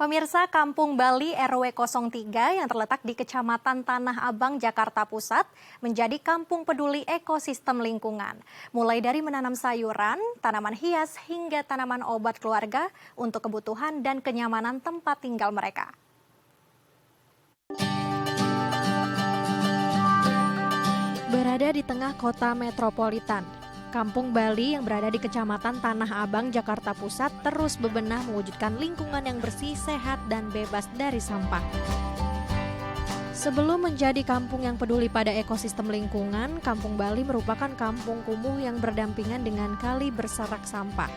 Pemirsa, Kampung Bali RW 03 yang terletak di Kecamatan Tanah Abang, Jakarta Pusat menjadi kampung peduli ekosistem lingkungan. Mulai dari menanam sayuran, tanaman hias, hingga tanaman obat keluarga untuk kebutuhan dan kenyamanan tempat tinggal mereka. Berada di tengah kota metropolitan, Kampung Bali yang berada di Kecamatan Tanah Abang, Jakarta Pusat terus bebenah mewujudkan lingkungan yang bersih, sehat, dan bebas dari sampah. Sebelum menjadi kampung yang peduli pada ekosistem lingkungan, Kampung Bali merupakan kampung kumuh yang berdampingan dengan kali berserak sampah.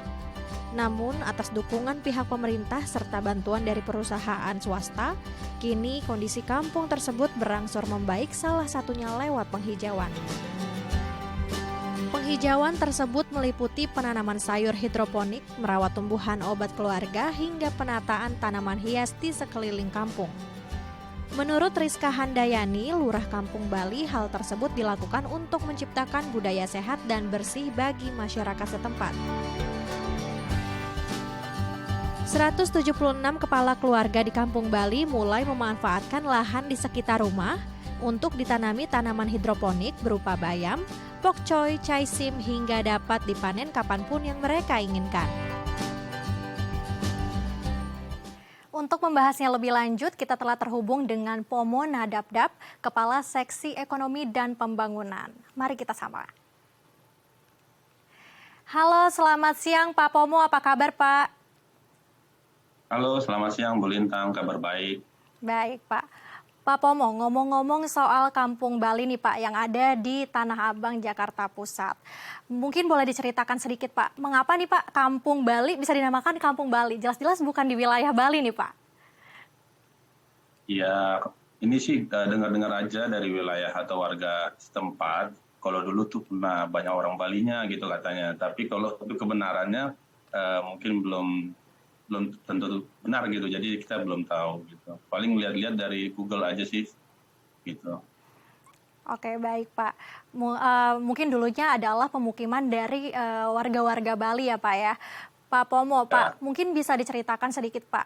Namun, atas dukungan pihak pemerintah serta bantuan dari perusahaan swasta, kini kondisi kampung tersebut berangsur membaik, salah satunya lewat penghijauan. Penghijauan tersebut meliputi penanaman sayur hidroponik, merawat tumbuhan obat keluarga, hingga penataan tanaman hias di sekeliling kampung. Menurut Rizka Handayani, Lurah Kampung Bali, hal tersebut dilakukan untuk menciptakan budaya sehat dan bersih bagi masyarakat setempat. 176 kepala keluarga di Kampung Bali mulai memanfaatkan lahan di sekitar rumah untuk ditanami tanaman hidroponik berupa bayam, pokcoy, caisim hingga dapat dipanen kapanpun yang mereka inginkan. Untuk membahasnya lebih lanjut, kita telah terhubung dengan Pomo Nadabdab, Kepala Seksi Ekonomi dan Pembangunan. Mari kita sapa. Halo, selamat siang Pak Pomo, apa kabar Pak? Halo, selamat siang Bu Lintang, kabar baik. Baik Pak. Pak Pomo, ngomong-ngomong soal Kampung Bali nih Pak, yang ada di Tanah Abang, Jakarta Pusat. Mungkin boleh diceritakan sedikit Pak, mengapa nih Pak Kampung Bali bisa dinamakan Kampung Bali? Jelas-jelas bukan di wilayah Bali nih Pak. Ya, ini sih dengar-dengar aja dari wilayah atau warga setempat. Kalau dulu tuh pernah banyak orang Balinya gitu katanya. Tapi kalau itu kebenarannya mungkin belum tentu benar gitu. Jadi kita belum tahu gitu. Paling lihat-lihat dari Google aja sih gitu. Oke, baik Pak. Mungkin dulunya adalah pemukiman dari warga-warga Bali ya Pak ya. Pak Pomo, Pak, mungkin bisa diceritakan sedikit Pak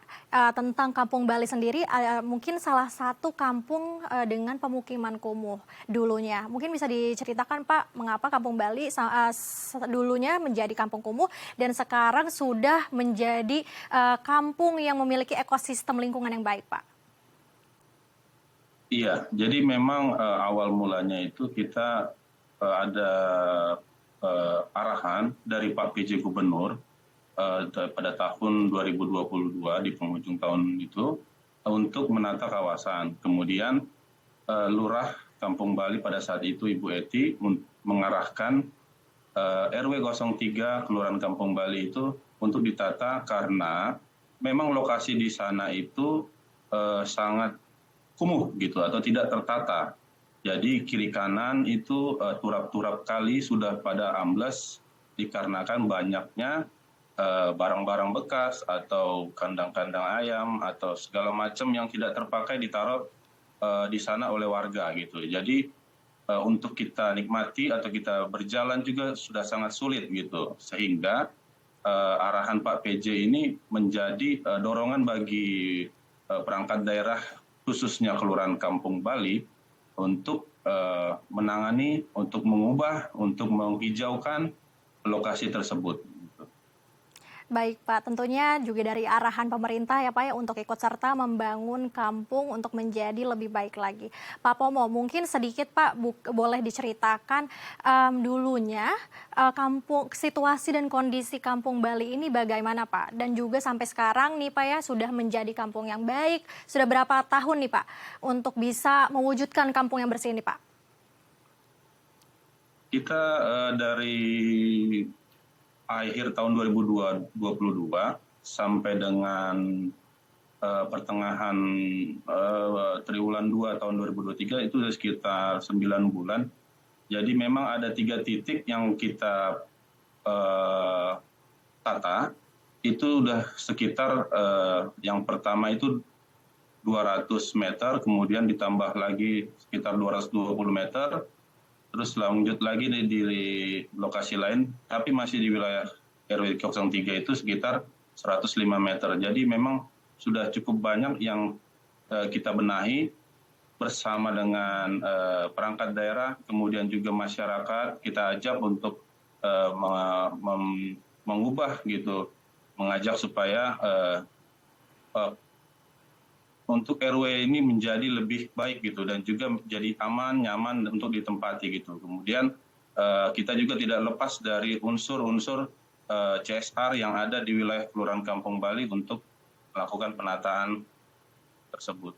tentang Kampung Bali sendiri, mungkin salah satu kampung dengan pemukiman kumuh dulunya. Mungkin bisa diceritakan Pak, mengapa Kampung Bali dulunya menjadi kampung kumuh dan sekarang sudah menjadi kampung yang memiliki ekosistem lingkungan yang baik Pak? Iya, jadi memang awal mulanya itu kita ada arahan dari Pak PJ Gubernur pada tahun 2022 di penghujung tahun itu untuk menata kawasan. Kemudian Lurah Kampung Bali pada saat itu Ibu Eti mengarahkan RW 03 Kelurahan Kampung Bali itu untuk ditata karena memang lokasi di sana itu sangat kumuh gitu atau tidak tertata. Jadi kiri kanan itu turap-turap kali sudah pada ambles dikarenakan banyaknya barang-barang bekas atau kandang-kandang ayam atau segala macam yang tidak terpakai ditaruh di sana oleh warga gitu. Jadi untuk kita nikmati atau kita berjalan juga sudah sangat sulit gitu. Sehingga arahan Pak PJ ini menjadi dorongan bagi perangkat daerah khususnya Kelurahan Kampung Bali untuk menangani, untuk mengubah, untuk menghijaukan lokasi tersebut. Baik Pak, tentunya juga dari arahan pemerintah ya Pak ya untuk ikut serta membangun kampung untuk menjadi lebih baik lagi. Pak Pomo, mungkin sedikit Pak boleh diceritakan dulunya situasi dan kondisi Kampung Bali ini bagaimana Pak? Dan juga sampai sekarang nih Pak ya sudah menjadi kampung yang baik, sudah berapa tahun nih Pak untuk bisa mewujudkan kampung yang bersih ini Pak? Kita dari akhir tahun 2022 sampai dengan pertengahan triwulan 2 tahun 2023 itu sudah sekitar 9 bulan. Jadi memang ada 3 titik yang kita tata. Itu sudah sekitar yang pertama itu 200 meter, kemudian ditambah lagi sekitar 220 meter. Terus lanjut lagi di lokasi lain, tapi masih di wilayah RW 03 itu sekitar 105 meter. Jadi memang sudah cukup banyak yang kita benahi bersama dengan perangkat daerah, kemudian juga masyarakat, kita ajak untuk mengubah gitu, mengajak supaya untuk RW ini menjadi lebih baik gitu dan juga menjadi aman, nyaman untuk ditempati gitu. Kemudian kita juga tidak lepas dari unsur-unsur CSR yang ada di wilayah Kelurahan Kampung Bali untuk melakukan penataan tersebut.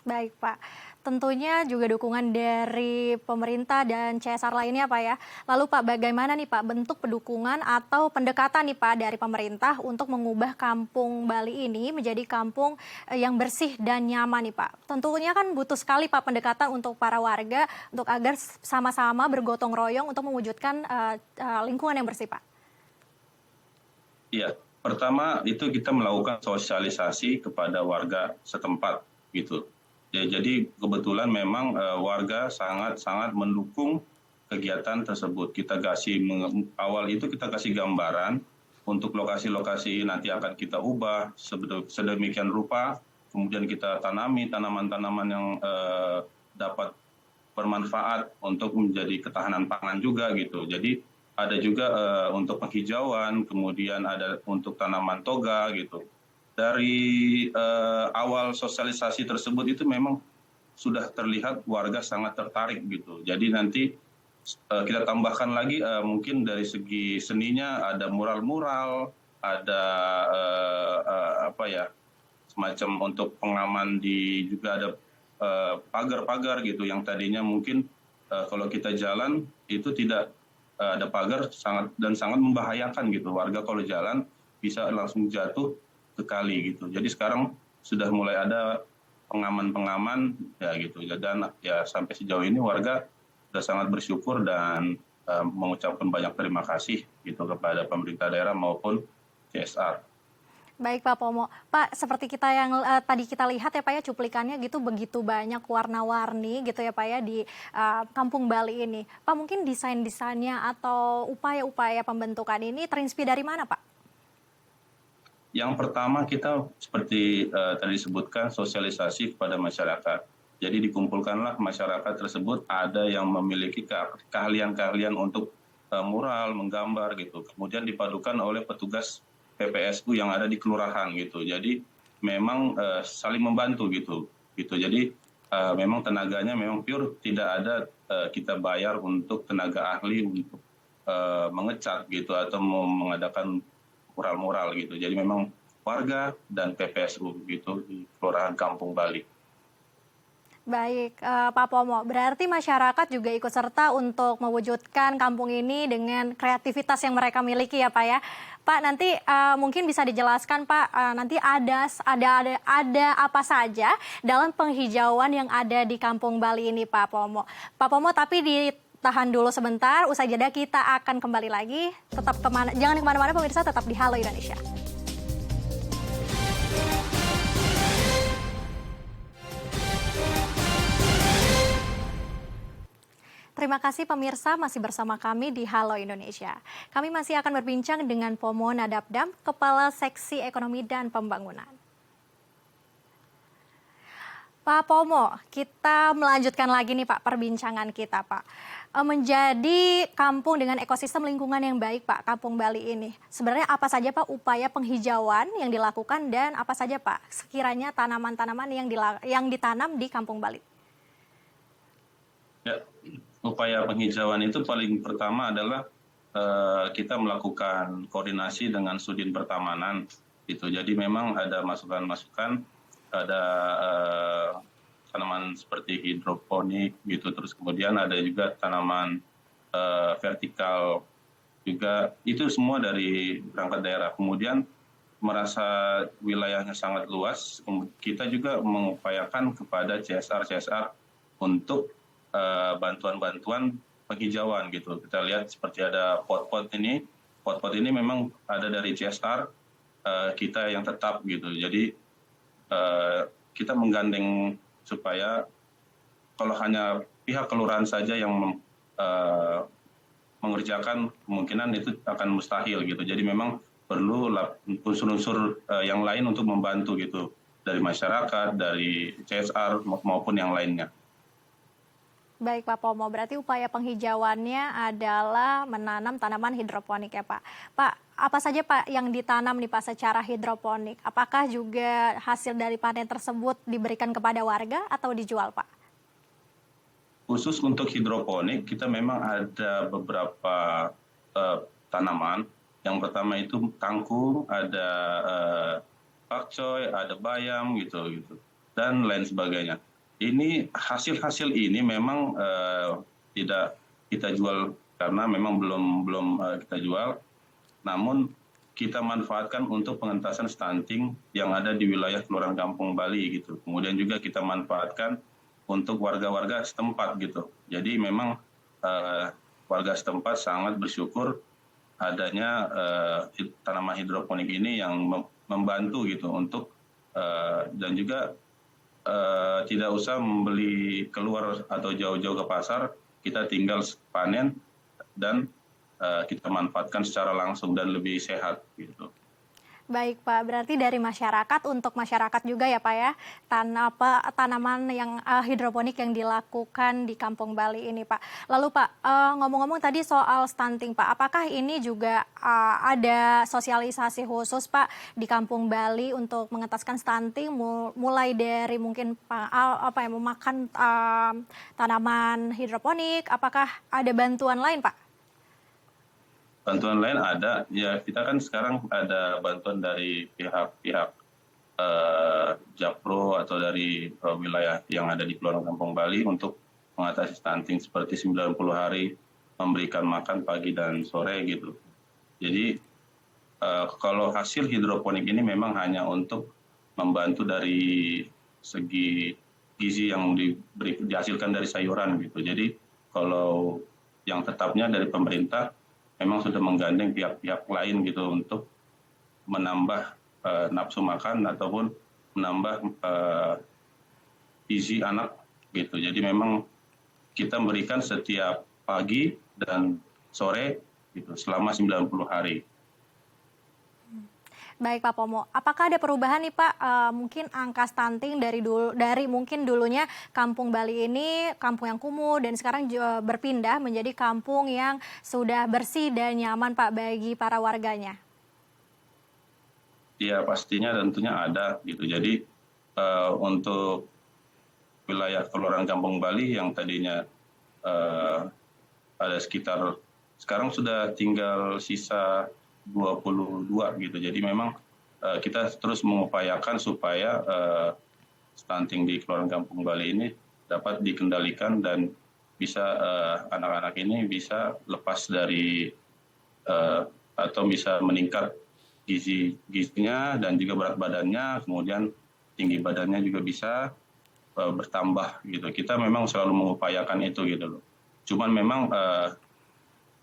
Baik Pak, tentunya juga dukungan dari pemerintah dan CSR lainnya Pak ya. Lalu Pak, bagaimana nih Pak bentuk pendukungan atau pendekatan nih Pak dari pemerintah untuk mengubah Kampung Bali ini menjadi kampung yang bersih dan nyaman nih Pak. Tentunya kan butuh sekali Pak pendekatan untuk para warga untuk agar sama-sama bergotong royong untuk mewujudkan lingkungan yang bersih Pak. Iya, pertama itu kita melakukan sosialisasi kepada warga setempat gitu. Ya, jadi kebetulan memang warga sangat mendukung kegiatan tersebut. Awal itu kita kasih gambaran untuk lokasi-lokasi nanti akan kita ubah sedemikian rupa, kemudian kita tanami tanaman-tanaman yang dapat bermanfaat untuk menjadi ketahanan pangan juga gitu. Jadi ada juga untuk penghijauan, kemudian ada untuk tanaman toga gitu. Dari awal sosialisasi tersebut itu memang sudah terlihat warga sangat tertarik gitu. Jadi nanti kita tambahkan lagi mungkin dari segi seninya ada mural-mural, ada semacam untuk pengaman juga ada pagar-pagar gitu yang tadinya mungkin kalau kita jalan itu tidak ada pagar sangat membahayakan gitu. Warga kalau jalan bisa langsung jatuh ke kali gitu. Jadi sekarang sudah mulai ada pengaman-pengaman ya gitu. Dan ya sampai sejauh ini warga sudah sangat bersyukur dan mengucapkan banyak terima kasih gitu kepada pemerintah daerah maupun CSR. Baik Pak Pomo. Pak, seperti kita yang tadi kita lihat ya Pak ya cuplikannya gitu begitu banyak warna-warni gitu ya Pak ya di Kampung Bali ini. Pak, mungkin desain-desainnya atau upaya-upaya pembentukan ini terinspirasi dari mana Pak? Yang pertama kita seperti tadi disebutkan sosialisasi kepada masyarakat. Jadi dikumpulkanlah masyarakat tersebut ada yang memiliki keahlian-keahlian untuk mural, menggambar gitu. Kemudian dipadukan oleh petugas PPSU yang ada di kelurahan gitu. Jadi memang saling membantu gitu. Jadi memang tenaganya memang pure, tidak ada kita bayar untuk tenaga ahli untuk mengecat gitu atau mengadakan mural-mural gitu. Jadi memang warga dan PPSU gitu di Kelurahan Kampung Bali. Baik, Pak Pomo, berarti masyarakat juga ikut serta untuk mewujudkan kampung ini dengan kreativitas yang mereka miliki ya Pak ya. Pak, nanti mungkin bisa dijelaskan Pak, nanti ada apa saja dalam penghijauan yang ada di Kampung Bali ini Pak Pomo. Pak Pomo, tapi ditahan dulu sebentar, usai jeda kita akan kembali lagi. Jangan kemana-mana pemirsa, tetap di Halo Indonesia. Terima kasih pemirsa masih bersama kami di Halo Indonesia. Kami masih akan berbincang dengan Pomo Nadabdam, Kepala Seksi Ekonomi dan Pembangunan. Pak Pomo, kita melanjutkan lagi nih Pak perbincangan kita Pak. Menjadi kampung dengan ekosistem lingkungan yang baik Pak, Kampung Bali ini. Sebenarnya apa saja Pak upaya penghijauan yang dilakukan dan apa saja Pak sekiranya tanaman-tanaman yang ditanam di Kampung Bali? Ya, upaya penghijauan itu paling pertama adalah kita melakukan koordinasi dengan Sudin Pertamanan gitu. Jadi memang ada masukan-masukan, ada tanaman seperti hidroponik gitu, terus kemudian ada juga tanaman vertikal juga, itu semua dari perangkat daerah. Kemudian merasa wilayahnya sangat luas, kita juga mengupayakan kepada CSR untuk bantuan-bantuan penghijauan gitu. Kita lihat seperti ada pot-pot ini memang ada dari CSR kita yang tetap gitu. Jadi kita menggandeng supaya kalau hanya pihak kelurahan saja yang mengerjakan kemungkinan itu akan mustahil gitu. Jadi memang perlu unsur-unsur yang lain untuk membantu gitu, dari masyarakat, dari CSR maupun yang lainnya. Baik Pak Pomo, berarti upaya penghijauannya adalah menanam tanaman hidroponik ya Pak. Pak, apa saja Pak yang ditanam nih Pak secara hidroponik? Apakah juga hasil dari panen tersebut diberikan kepada warga atau dijual Pak? Khusus untuk hidroponik, kita memang ada beberapa tanaman. Yang pertama itu kangkung, ada pakcoy, ada bayam gitu, dan lain sebagainya. Ini hasil-hasil ini memang tidak kita jual karena memang belum kita jual, namun kita manfaatkan untuk pengentasan stunting yang ada di wilayah Kelurahan Kampung Bali gitu. Kemudian juga kita manfaatkan untuk warga-warga setempat gitu. Jadi memang warga setempat sangat bersyukur adanya tanaman hidroponik ini yang membantu gitu untuk dan juga tidak usah membeli keluar atau jauh-jauh ke pasar, kita tinggal panen dan kita manfaatkan secara langsung dan lebih sehat gitu. Baik Pak, berarti dari masyarakat untuk masyarakat juga ya Pak ya, tanaman yang hidroponik yang dilakukan di Kampung Bali ini Pak. Lalu Pak, ngomong-ngomong tadi soal stunting Pak, apakah ini juga ada sosialisasi khusus Pak di Kampung Bali untuk mengentaskan stunting, mulai dari mungkin memakan tanaman hidroponik, apakah ada bantuan lain Pak? Bantuan lain ada, ya kita kan sekarang ada bantuan dari pihak-pihak Japro atau dari wilayah yang ada di Kelurahan Kampung Bali untuk mengatasi stunting seperti 90 hari memberikan makan pagi dan sore gitu. Jadi kalau hasil hidroponik ini memang hanya untuk membantu dari segi gizi yang dihasilkan dari sayuran gitu. Jadi kalau yang tetapnya dari pemerintah memang sudah menggandeng pihak-pihak lain gitu untuk menambah nafsu makan ataupun menambah gizi anak gitu. Jadi memang kita memberikan setiap pagi dan sore gitu selama 90 hari. Baik Pak Pomo, apakah ada perubahan nih Pak, mungkin angka stunting dari mungkin dulunya Kampung Bali ini kampung yang kumuh dan sekarang berpindah menjadi kampung yang sudah bersih dan nyaman Pak bagi para warganya? Ya pastinya tentunya ada gitu. Jadi untuk wilayah Kelurahan Kampung Bali yang tadinya ada sekitar, sekarang sudah tinggal sisa 22 gitu. Jadi memang kita terus mengupayakan supaya stunting di Kelurahan Kampung Bali ini dapat dikendalikan dan bisa anak-anak ini bisa lepas dari atau bisa meningkat gizinya dan juga berat badannya, kemudian tinggi badannya juga bisa bertambah gitu. Kita memang selalu mengupayakan itu gitu loh. Cuman memang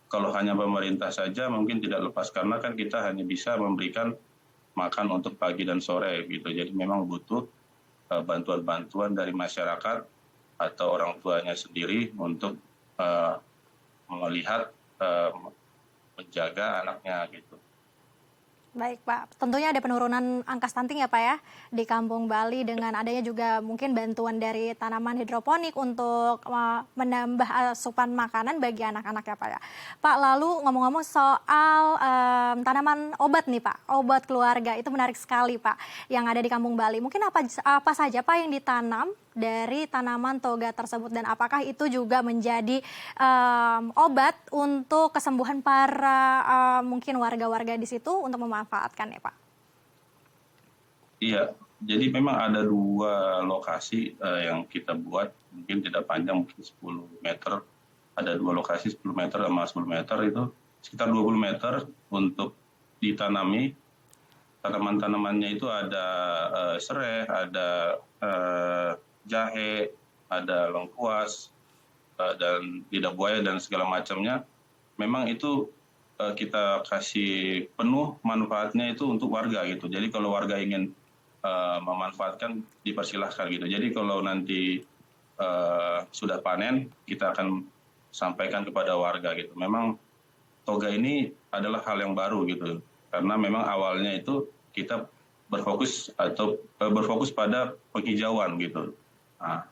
kalau hanya pemerintah saja mungkin tidak lepas karena kan kita hanya bisa memberikan makan untuk pagi dan sore gitu. Jadi memang butuh bantuan-bantuan dari masyarakat atau orang tuanya sendiri untuk melihat, menjaga anaknya gitu. Baik Pak, tentunya ada penurunan angka stunting ya Pak ya di Kampung Bali dengan adanya juga mungkin bantuan dari tanaman hidroponik untuk menambah asupan makanan bagi anak-anak ya Pak ya. Pak, lalu ngomong-ngomong soal tanaman obat nih Pak, obat keluarga itu menarik sekali Pak yang ada di Kampung Bali. Mungkin apa saja Pak yang ditanam dari tanaman toga tersebut dan apakah itu juga menjadi obat untuk kesembuhan para mungkin warga-warga di situ untuk memanfaatkan ya Pak? Iya, jadi memang ada 2 lokasi yang kita buat, mungkin tidak panjang, mungkin 10 meter. Ada 2 lokasi 10 meter sama 10 meter itu sekitar 20 meter untuk ditanami. Tanaman-tanamannya itu ada serai, ada jahe, ada lengkuas, dan lidah buaya dan segala macamnya. Memang itu kita kasih penuh manfaatnya itu untuk warga gitu. Jadi kalau warga ingin memanfaatkan dipersilahkan gitu. Jadi kalau nanti sudah panen kita akan sampaikan kepada warga gitu. Memang toga ini adalah hal yang baru gitu. karena memang awalnya itu kita berfokus pada penghijauan gitu. Nah,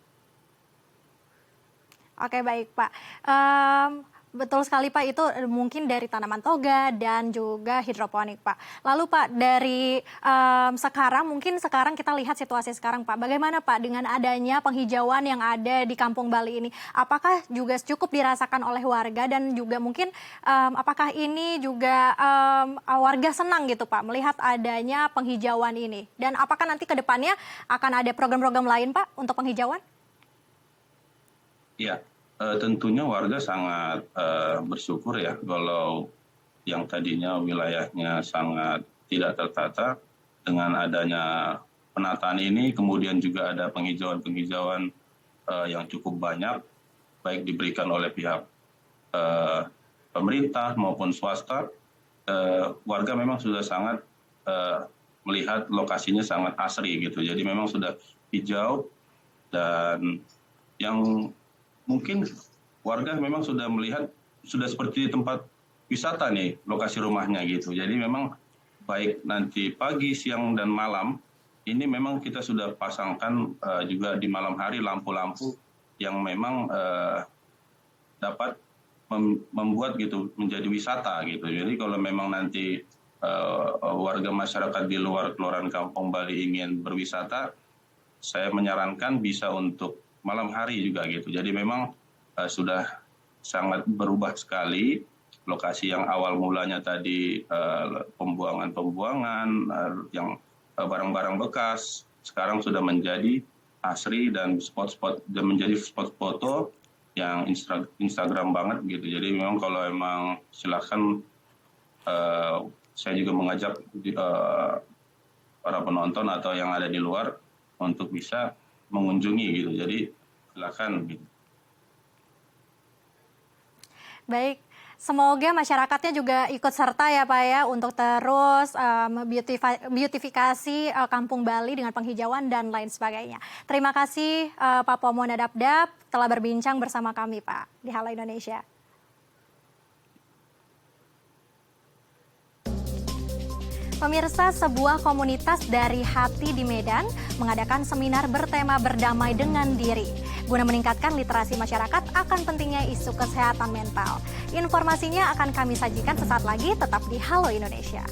Oke, baik Pak. Betul sekali Pak, itu mungkin dari tanaman toga dan juga hidroponik Pak. Lalu Pak, dari mungkin sekarang kita lihat situasi sekarang Pak. Bagaimana Pak dengan adanya penghijauan yang ada di Kampung Bali ini? Apakah juga cukup dirasakan oleh warga dan juga mungkin apakah ini juga warga senang gitu Pak melihat adanya penghijauan ini? Dan apakah nanti ke depannya akan ada program-program lain Pak untuk penghijauan? ya, tentunya warga sangat bersyukur ya kalau yang tadinya wilayahnya sangat tidak tertata dengan adanya penataan ini, kemudian juga ada penghijauan-penghijauan yang cukup banyak, baik diberikan oleh pihak pemerintah maupun swasta. Warga memang sudah sangat melihat lokasinya sangat asri gitu, jadi memang sudah hijau dan yang mungkin warga memang sudah melihat sudah seperti tempat wisata nih lokasi rumahnya gitu. Jadi memang baik nanti pagi, siang dan malam ini memang kita sudah pasangkan juga di malam hari lampu-lampu yang memang dapat membuat gitu menjadi wisata gitu. Jadi kalau memang nanti warga masyarakat di luar Kelurahan Kampung Bali ingin berwisata, saya menyarankan bisa untuk malam hari juga gitu. Jadi memang sudah sangat berubah sekali. Lokasi yang awal mulanya tadi pembuangan-pembuangan yang barang-barang bekas, sekarang sudah menjadi asri dan menjadi spot foto yang Instagram banget gitu. Jadi memang kalau emang silakan, saya juga mengajak para penonton atau yang ada di luar untuk bisa mengunjungi gitu. Jadi silakan gitu. Baik, semoga masyarakatnya juga ikut serta ya Pak ya untuk terus beautifikasi Kampung Bali dengan penghijauan dan lain sebagainya. Terima kasih Pak Pomo Nadabdab telah berbincang bersama kami Pak di Halo Indonesia. Pemirsa, sebuah komunitas dari hati di Medan mengadakan seminar bertema berdamai dengan diri guna meningkatkan literasi masyarakat akan pentingnya isu kesehatan mental. Informasinya akan kami sajikan sesaat lagi, tetap di Halo Indonesia.